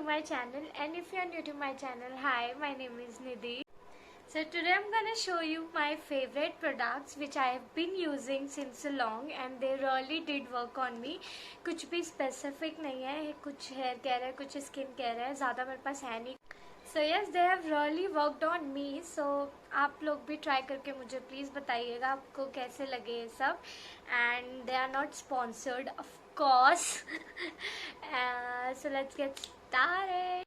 my channel, and if you are new to my channel, hi, my name is Nidhi. So today I'm gonna show you my favorite products which I have been using since long and they really did work on me. कुछ भी specific नहीं है, कुछ hair care है, कुछ skin care है, ज़्यादा मेरे पास है नहीं. So yes, they have really worked on me. So आप लोग भी try करके मुझे please बताइएगा आपको कैसे लगे ये सब. And they are not sponsored, of course. So let's get started.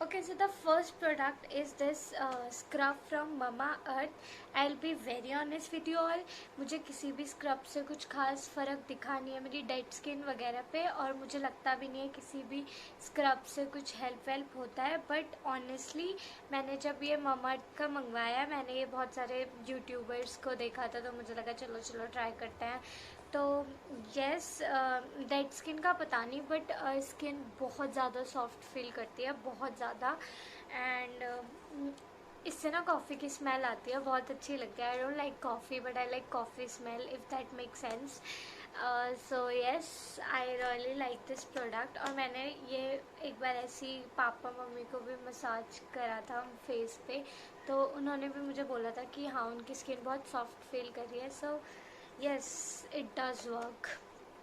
Okay, so the first product is this scrub from Mamaearth. I'll be very honest with you all. मुझे किसी भी स्क्रब से कुछ खास फ़र्क दिखा नहीं है मेरी डेड स्किन वगैरह पे, और मुझे लगता भी नहीं है किसी भी स्क्रब से कुछ हेल्प होता है. बट ऑनेस्टली मैंने जब ये Mamaearth का मंगवाया, मैंने ये बहुत सारे यूट्यूबर्स को देखा था तो मुझे लगा चलो ट्राई करते हैं. तो यस, डेड स्किन का पता नहीं, बट स्किन बहुत ज़्यादा सॉफ्ट फील करती है, बहुत ज़्यादा. एंड इससे ना कॉफ़ी की स्मेल आती है, बहुत अच्छी लगती है. आई don't like coffee but I like coffee smell, if that make sense. So yes, I really like this product. और मैंने ये एक बार ऐसी पापा मम्मी को भी मसाज करा था फेस पे, तो उन्होंने भी मुझे बोला था कि हाँ उनकी स्किन बहुत सॉफ्ट फील कर रही है. सो yes, it does work.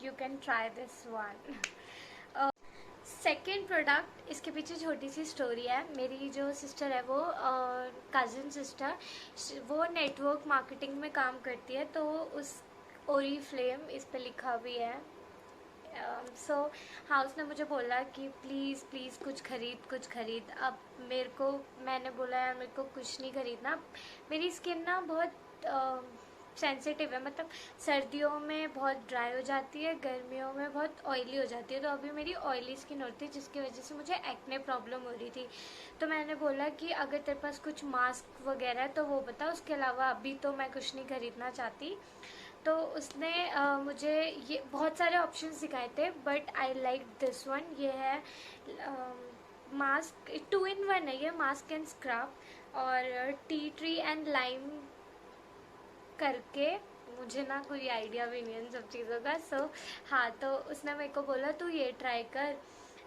You can try this one. Second product, इसके पीछे छोटी सी स्टोरी है. मेरी जो सिस्टर है वो कज़न सिस्टर, वो नेटवर्क मार्केटिंग में काम करती है, तो उस ओरी फ्लेम इस पे लिखा भी है. सो हाँ, उसने मुझे बोला कि प्लीज़ कुछ खरीद. अब मैंने बोला यार मेरे को कुछ नहीं खरीदना. मेरी स्किन ना बहुत सेंसिटिव है, मतलब सर्दियों में बहुत ड्राई हो जाती है, गर्मियों में बहुत ऑयली हो जाती है. तो अभी मेरी ऑयली स्किन होती है जिसकी वजह से मुझे एक्ने प्रॉब्लम हो रही थी. तो मैंने बोला कि अगर तेरे पास कुछ मास्क वगैरह है तो वो बता, उसके अलावा अभी तो मैं कुछ नहीं खरीदना चाहती. तो उसने मुझे ये बहुत सारे ऑप्शंस दिखाए थे, but I like this one. ये है मास्क 2-in-1 है ये, मास्क एंड स्क्रब और टी ट्री एंड लाइम करके. मुझे ना कोई आइडिया भी नहीं है इन सब चीज़ों का. सो हाँ, तो उसने मेरे को बोला तू ये ट्राई कर.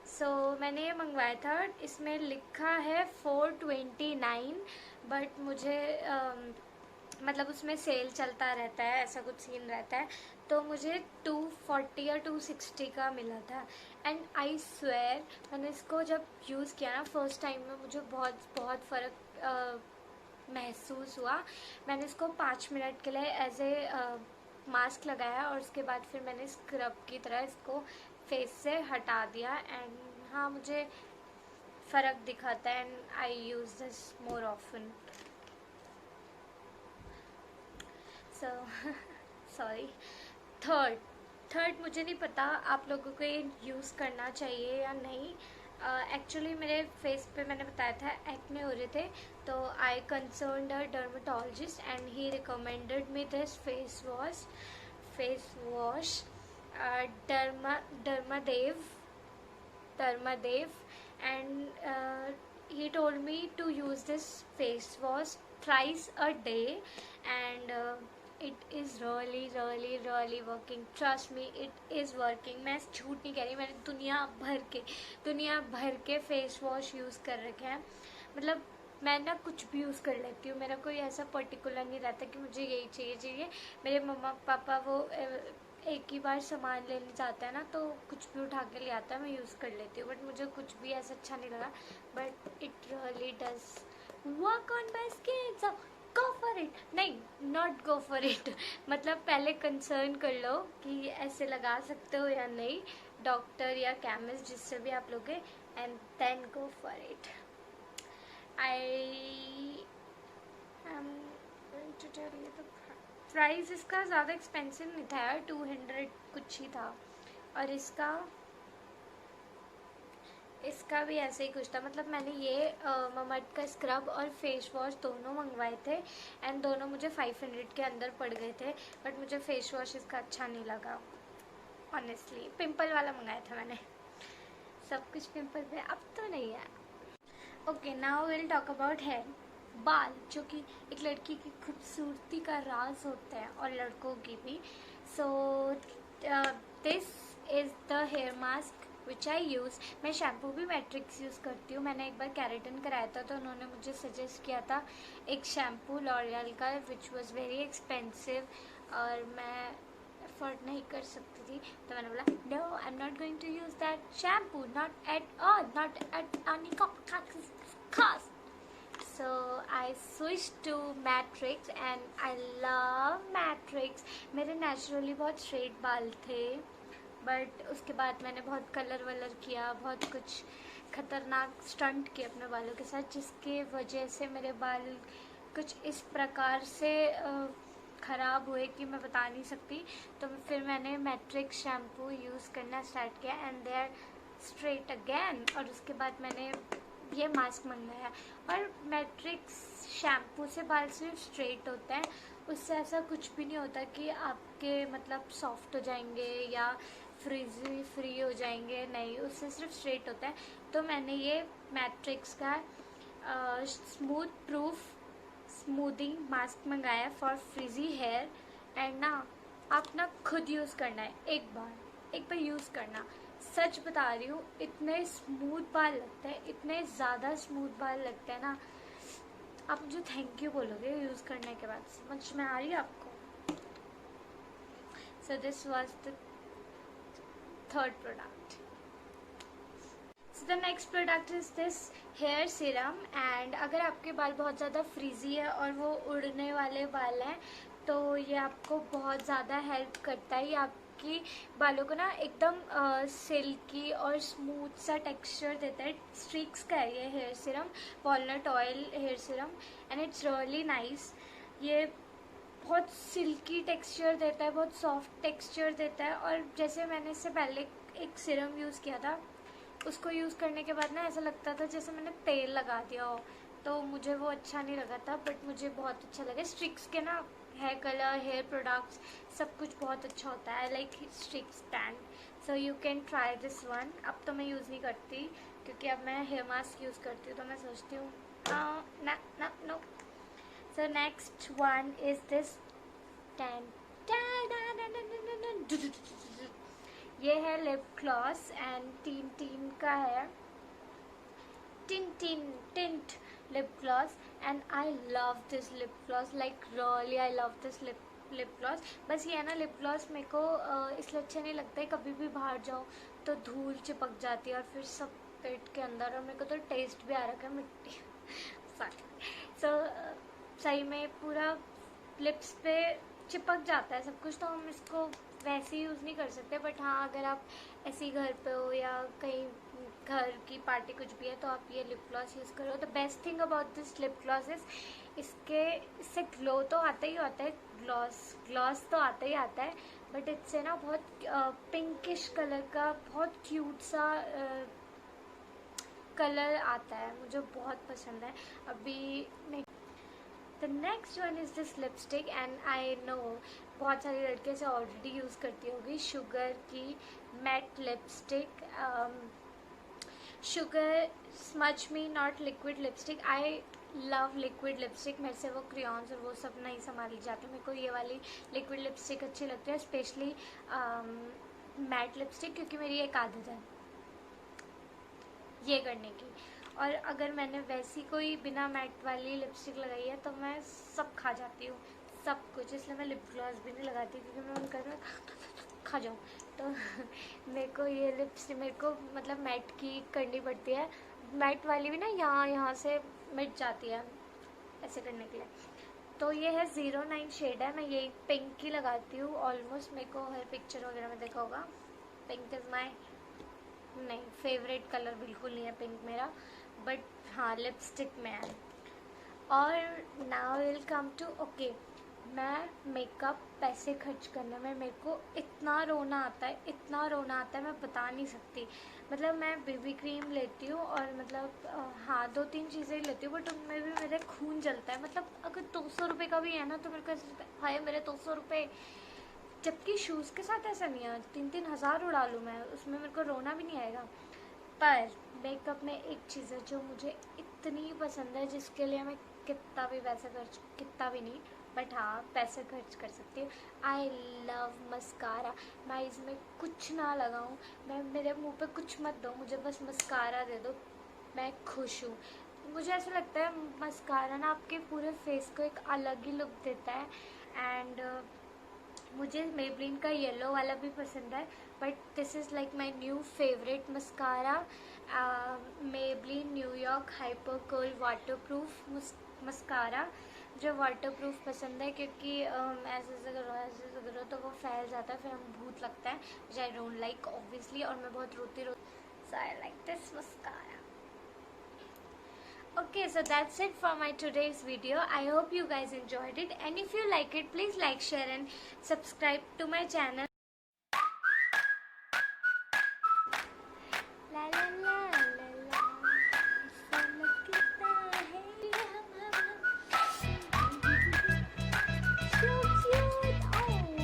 सो मैंने ये मंगवाया था. इसमें लिखा है 429, बट मुझे मतलब उसमें सेल चलता रहता है, ऐसा कुछ सीन रहता है, तो मुझे 240 या 260 का मिला था. एंड आई स्वेयर मैंने इसको जब यूज़ किया ना फर्स्ट टाइम में, मुझे बहुत फ़र्क महसूस हुआ. मैंने इसको 5 मिनट के लिए एज ए मास्क लगाया और उसके बाद फिर मैंने स्क्रब की तरह इसको फेस से हटा दिया. एंड हाँ, मुझे फ़र्क दिखाता है and I use this more often. So sorry. Third मुझे नहीं पता आप लोगों को ये यूज़ करना चाहिए या नहीं. एक्चुअली मेरे फेस पे मैंने बताया था एक्ने हो रहे थे, तो I concerned a dermatologist and he recommended me this face wash Dermadew. And he told me to use this face wash thrice a day, and it is really working. Trust me, it is working. मैं झूठ नहीं कह रही, मैंने दुनिया भर के face wash use कर रखे हैं. मतलब मैं ना कुछ भी यूज़ कर लेती हूँ, मेरा कोई ऐसा पर्टिकुलर नहीं रहता कि मुझे यही चाहिए. मेरे मम्मा पापा वो एक ही बार सामान लेने जाता है ना, तो कुछ भी उठा के ले आता है, मैं यूज़ कर लेती हूँ. बट मुझे कुछ भी ऐसा अच्छा नहीं लगा, but it really does work on my skin. So go for it. नहीं, नॉट गो फॉर इट, मतलब पहले कंसर्न कर लो कि ऐसे लगा सकते हो या नहीं, डॉक्टर या केमिस्ट जिससे भी आप लोगे, and then go for it. I am going to tell you the price. इसका ज़्यादा एक्सपेंसिव नहीं था यार, 200 कुछ ही था. और इसका भी ऐसे ही कुछ था. मतलब मैंने ये Mamaearth का स्क्रब और फेस वॉश दोनों मंगवाए थे, एंड दोनों मुझे 500 के अंदर पड़ गए थे. बट मुझे फेस वॉश इसका अच्छा नहीं लगा ऑनेस्टली. पिंपल वाला मंगाया था मैंने, सब कुछ पिंपल पे, अब तो नहीं है. Okay, now will talk about hair. बाल, जो कि एक लड़की की खूबसूरती का राज होते हैं और लड़कों की भी. So this is the hair mask which I use. मैं शैम्पू भी मैट्रिक्स यूज़ करती हूँ। मैंने एक बार केराटिन कराया था तो उन्होंने मुझे सजेस्ट किया था एक शैम्पू लॉरियल का विच वॉज़ वेरी एक्सपेंसिव और मैं अफोर्ड नहीं कर सकती थी, तो मैंने बोला no, I am not going to use that shampoo, not at all, not at any cost. So I switched to Matrix and I love Matrix. मेरे नेचुरली बहुत स्ट्रेट बाल थे, बट उसके बाद मैंने बहुत कलर वलर किया, बहुत कुछ खतरनाक स्टंट किए अपने बालों के साथ, जिसके वजह से मेरे बाल कुछ इस प्रकार से ख़राब हुए कि मैं बता नहीं सकती। तो फिर मैंने मैट्रिक्स शैम्पू यूज़ करना स्टार्ट किया and they are straight again. और उसके बाद मैंने ये मास्क मंगाया। और मैट्रिक्स शैम्पू से बाल सिर्फ स्ट्रेट होते हैं, उससे ऐसा कुछ भी नहीं होता कि आपके मतलब सॉफ्ट हो जाएंगे या फ्रीजी फ्री हो जाएंगे, नहीं, उससे सिर्फ स्ट्रेट होता है। तो मैंने ये मैट्रिक्स का स्मूथ प्रूफ स्मूदिंग मास्क मंगाया फॉर फ्रीजी हेयर। एंड ना आप ना खुद यूज़ करना है, एक बार यूज़ करना। सच बता रही हूँ, इतने स्मूथ बाल लगते हैं, इतने ज़्यादा स्मूथ बाल लगते हैं ना, आप मुझे थैंक यू बोलोगे यूज़ करने के बाद। समझ में आ रही है आपको? So this was the third product. So the next product is this hair serum. And अगर आपके बाल बहुत ज़्यादा फ्रीजी है और वो उड़ने वाले बाल हैं तो ये आपको बहुत ज़्यादा हेल्प करता है। ये आपकी बालों को ना एकदम सिल्की और स्मूथ सा टेक्सचर देता है। स्ट्रीक्स का है ये hair serum, walnut oil hair serum, and it's really nice. ये बहुत सिल्की टेक्सचर देता है, बहुत सॉफ्ट टेक्सचर देता है। और जैसे मैंने इससे पहले एक सीरम यूज़ किया था, उसको यूज़ करने के बाद ना ऐसा लगता था जैसे मैंने तेल लगा दिया हो, तो मुझे वो अच्छा नहीं लगा था। बट मुझे बहुत अच्छा लगा। स्ट्रिक्स के ना हेयर कलर, हेयर प्रोडक्ट्स, सब कुछ बहुत अच्छा होता है। I like strix stand, so you can try this one. अब तो मैं यूज़ नहीं करती क्योंकि अब मैं हेयर मास्क यूज़ करती हूँ, तो मैं सोचती हूँ ना ना no. So next one is this ये है लिप ग्लॉस एंड टीन का है, tint lip gloss. And I love this lip gloss, like really I love this lip gloss. बस ये है ना, लिप ग्लॉस मेरे को इसलिए अच्छा नहीं लगता है, कभी भी बाहर जाओ तो धूल चिपक जाती है और फिर सब पेट के अंदर, और मेरे को तो टेस्ट भी आ रखा है मिट्टी सो सही में पूरा लिप्स पे चिपक जाता है सब कुछ, तो हम इसको वैसे ही यूज़ नहीं कर सकते। बट हाँ, अगर आप ऐसे ही घर पे हो या कहीं घर की पार्टी कुछ भी है तो आप ये लिप ग्लॉस यूज़ करो। The best thing about this lip gloss is इससे ग्लो तो आता ही आता है, ग्लॉस तो आता ही आता है, बट इससे ना बहुत पिंकिश कलर का बहुत क्यूट सा कलर आता है, मुझे बहुत पसंद है। अभी the next one is this lipstick and I know बहुत सारी लड़कियाँ से ऑलरेडी यूज़ करती होगी, शुगर की matte lipstick. Sugar smudge me not liquid lipstick. I love liquid lipstick. मेरे से वो क्रेयॉन्स और वो सब नहीं संभाली जाती, मेरे को ये वाली लिक्विड लिपस्टिक अच्छी लगती है, स्पेशली मैट लिपस्टिक, क्योंकि मेरी एक आदत है ये करने की। और अगर मैंने वैसी कोई बिना मैट वाली लिपस्टिक लगाई है तो मैं सब खा जाती हूँ, सब कुछ। इसलिए मैं लिप ग्लॉस भी नहीं लगाती क्योंकि मैं उनका में खा जाऊँ। तो मेरे को ये लिपस्टिक मेरे को मतलब मैट की करनी पड़ती है। मैट वाली भी ना यहाँ से मिट जाती है ऐसे करने के लिए। तो ये है 09 शेड है, मैं यही पिंक की लगाती हूँ ऑलमोस्ट। मेरे को हर पिक्चर वगैरह में देखा होगा, पिंक इज़ माई नहीं फेवरेट कलर, बिल्कुल नहीं है पिंक मेरा, बट हाँ लिपस्टिक में है। और now will come to okay, मैं मेकअप पैसे खर्च करने में मेरे को इतना रोना आता है मैं बता नहीं सकती। मतलब मैं बेबी क्रीम लेती हूँ और मतलब हाँ 2-3 चीज़ें ही लेती हूँ, बट उनमें भी मेरे खून जलता है। मतलब अगर 200 रुपये का भी है ना तो मेरे को ऐसा लगता है हाय मेरे 200 रुपये। जबकि शूज़ के साथ ऐसा नहीं है, 3-3 हज़ार उड़ा लूँ मैं, उसमें मेरे को रोना भी नहीं आएगा। पर मेकअप में एक चीज़ है जो मुझे इतनी पसंद है, जिसके लिए मैं कितना भी नहीं, बट हाँ पैसे खर्च कर सकती हूँ। I love mascara. मैं इसमें कुछ ना लगाऊँ, मैं मेरे मुंह पे कुछ मत दो, मुझे बस मस्कारा दे दो, मैं खुश हूँ। मुझे ऐसा लगता है मस्कारा ना आपके पूरे फेस को एक अलग ही लुक देता है। एंड मुझे मेबलिन का येलो वाला भी पसंद है, but this is like my new favourite mascara, Maybelline New York hyper curl water proof mascara. मुझे वाटर प्रूफ पसंद है क्योंकि ऐसे ऐसे करो तो वो फैल जाता है, फिर हमें भूत लगता है, which I don't like obviously, और मैं बहुत रोती so I like this mascara. Okay, so that's it for my today's video. I hope you guys enjoyed it, and if you like it, please like, share and subscribe to my channel.